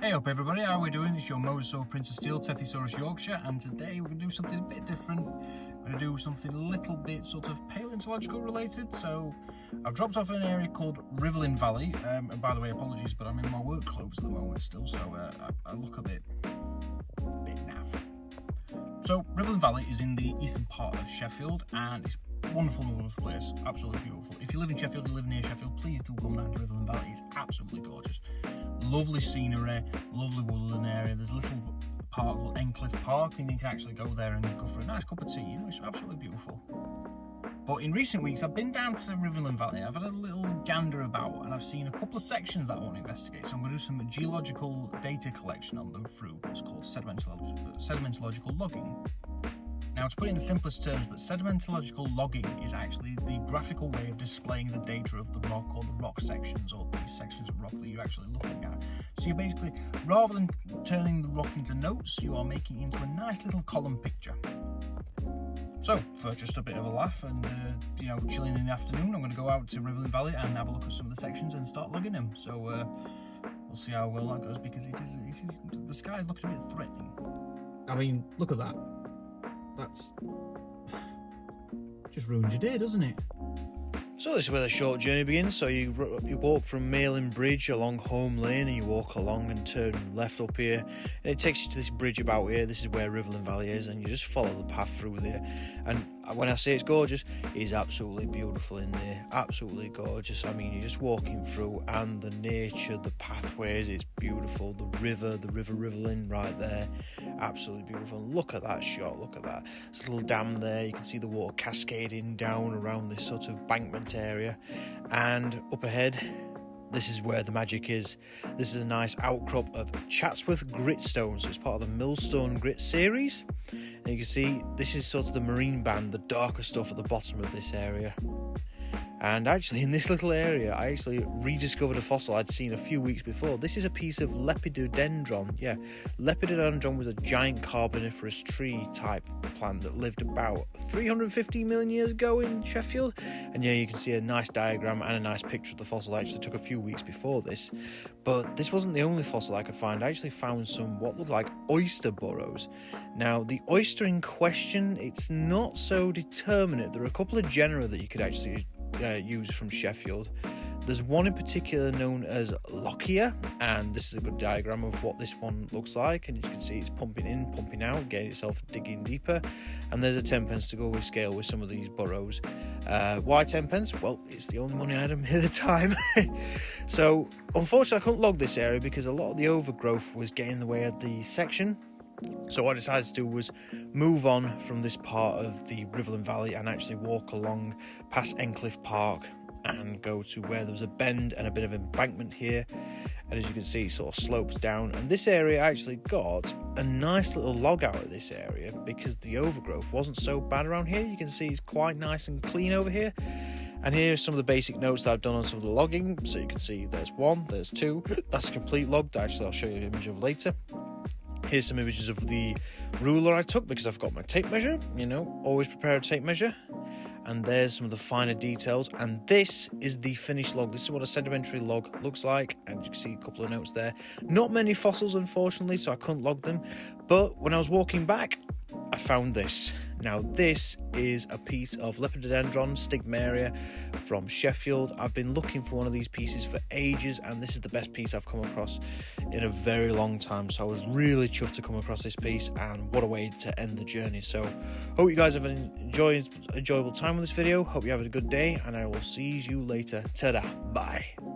Hey up everybody, how are we doing? It's your Mosasaur Prince of Steel, Tethysaurus Yorkshire, and today we're going to do something a bit different. We're going to do something a little bit sort of paleontological related. So I've dropped off in an area called Rivelin Valley, and by the way, apologies, but I'm in my work clothes at the moment still, so I look a bit naff. So Rivelin Valley is in the eastern part of Sheffield, and it's a wonderful place, absolutely beautiful. If you live in Sheffield, you live near Sheffield, please do come down to Rivelin Valley. It's absolutely gorgeous. Lovely scenery, lovely woodland area. There's a little park called Encliffe Park, and you can actually go there and go for a nice cup of tea. You know, it's absolutely beautiful. But in recent weeks, I've been down to Rivelin Valley. I've had a little gander about, and I've seen a couple of sections that I want to investigate. So I'm going to do some geological data collection on them through what's called sedimentological logging. Now, to put it in the simplest terms, but sedimentological logging is actually the graphical way of displaying the data of the rock, or the rock sections, or these sections of rock that you're actually looking at. So you're basically, rather than turning the rock into notes, you are making it into a nice little column picture. So, for just a bit of a laugh and, you know, chilling in the afternoon, I'm going to go out to Rivelin Valley and have a look at some of the sections and start logging them. So, we'll see how well that goes, because the sky is looking a bit threatening. I mean, look at that. That's just ruined your day, doesn't it? So this is where the short journey begins. So you walk from Malin Bridge along Home Lane, and you walk along and turn left up here, and it takes you to this bridge about here. This is where Rivelin Valley is, and you just follow the path through there. And when I say it's gorgeous, it's absolutely beautiful in there, absolutely gorgeous. I mean, you're just walking through, and the nature, the pathways, it's beautiful. The river Rivelin right there, absolutely beautiful. And look at that shot, look at that. There's a little dam there, you can see the water cascading down around this sort of bankment area. And up ahead, this is where the magic is. This is a nice outcrop of Chatsworth Gritstone, so it's part of the Millstone Grit series. And you can see this is sort of the marine band, the darker stuff at the bottom of this area. And actually, in this little area, I actually rediscovered a fossil I'd seen a few weeks before. This is a piece of Lepidodendron. Yeah, Lepidodendron was a giant carboniferous tree type plant that lived about 350 million years ago in Sheffield. And yeah, you can see a nice diagram and a nice picture of the fossil. I actually took a few weeks before this. But this wasn't the only fossil I could find. I actually found some what looked like oyster burrows. Now, the oyster in question, it's not so determinate. There are a couple of genera that you could actually use from Sheffield. There's one in particular known as Lockyer, and this is a good diagram of what this one looks like, and you can see it's pumping in, pumping out, getting itself digging deeper. And there's a 10p to go with scale with some of these burrows. Why 10p? Well, it's the only money I had at the time. So unfortunately I couldn't log this area because a lot of the overgrowth was getting in the way of the section. So what I decided to do was move on from this part of the Rivelin Valley and actually walk along past Encliffe Park and go to where there was a bend and a bit of embankment here. And as you can see, it sort of slopes down. And this area actually got a nice little log out of this area because the overgrowth wasn't so bad around here. You can see it's quite nice and clean over here. And here are some of the basic notes that I've done on some of the logging. So you can see there's one, there's two. That's a complete log that actually I'll show you an image of later. Here's some images of the ruler I took because I've got my tape measure, you know, always prepare a tape measure. And there's some of the finer details. And this is the finished log. This is what a sedimentary log looks like. And you can see a couple of notes there. Not many fossils, unfortunately, so I couldn't log them. But when I was walking back, I found this. Now, this is a piece of Lepidodendron stigmaria from Sheffield. I've been looking for one of these pieces for ages, and this is the best piece I've come across in a very long time. So I was really chuffed to come across this piece, and what a way to end the journey. So hope you guys have an enjoyable time with this video. Hope you have a good day, and I will see you later. Ta-da. Bye.